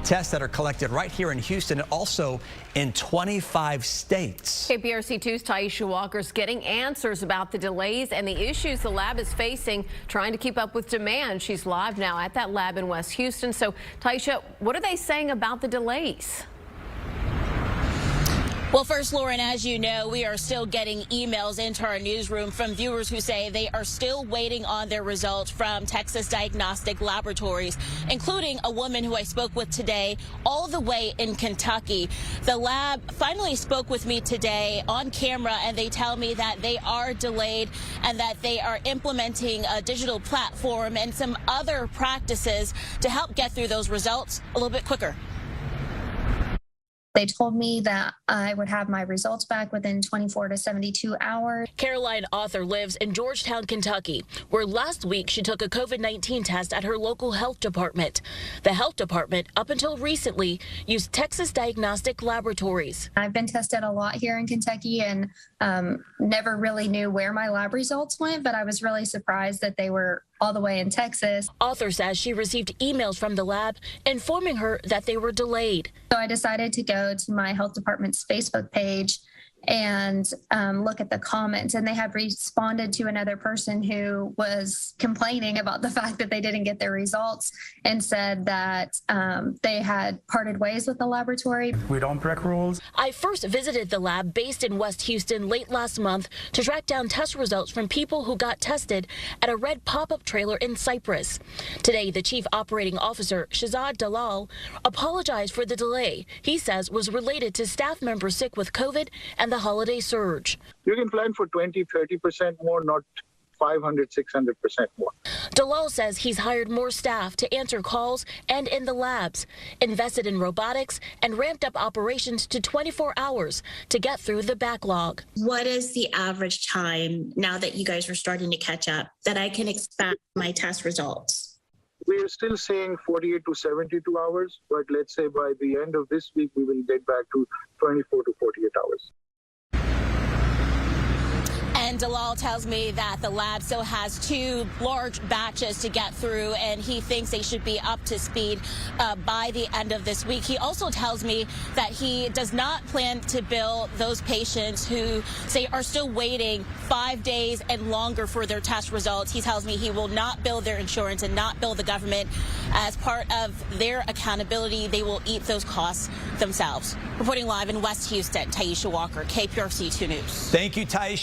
tests that are collected right here in Houston and also in 25 states. KPRC 2's Taisha Walker's getting answers about the delays and the issues the lab is facing trying to keep up with demand. She's live now at that lab in West Houston. So, Taisha, what are they saying about the delays? Well, first, Lauren, as you know, we are still getting emails into our newsroom from viewers who say they are still waiting on their results from Texas Diagnostic Laboratories, including a woman who I spoke with today all the way in Kentucky. The lab finally spoke with me today on camera, and they tell me that they are delayed and that they are implementing a digital platform and some other practices to help get through those results a little bit quicker. They told me that I would have my results back within 24 to 72 hours. Caroline Author lives in Georgetown, Kentucky, where last week she took a COVID-19 test at her local health department. The health department, up until recently, used Texas Diagnostic Laboratories. I've been tested a lot here in Kentucky and never really knew where my lab results went, but I was really surprised that they were all the way in Texas. Author says she received emails from the lab informing her that they were delayed. So I decided to go to my health department's Facebook page and look at the comments, and they had responded to another person who was complaining about the fact that they didn't get their results and said that they had parted ways with the laboratory. We don't break rules. I first visited the lab based in West Houston late last month to track down test results from people who got tested at a red pop-up trailer in Cypress. Today, the chief operating officer, Shahzad Dalal, apologized for the delay he says was related to staff members sick with COVID and the holiday surge. You can plan for 20-30% more, not 500-600% more. Dalal says he's hired more staff to answer calls and in the labs, invested in robotics, and ramped up operations to 24 hours to get through the backlog. What is the average time, now that you guys are starting to catch up, that I can expect my test results? We are still saying 48 to 72 hours, but let's say by the end of this week, we will get back to 24 to 48 hours. And Dalal tells me that the lab still has 2 large batches to get through, and he thinks they should be up to speed by the end of this week. He also tells me that he does not plan to bill those patients who say are still waiting 5 days and longer for their test results. He tells me he will not bill their insurance and not bill the government. As part of their accountability, they will eat those costs themselves. Reporting live in West Houston, Taisha Walker, KPRC 2 News. Thank you, Taisha.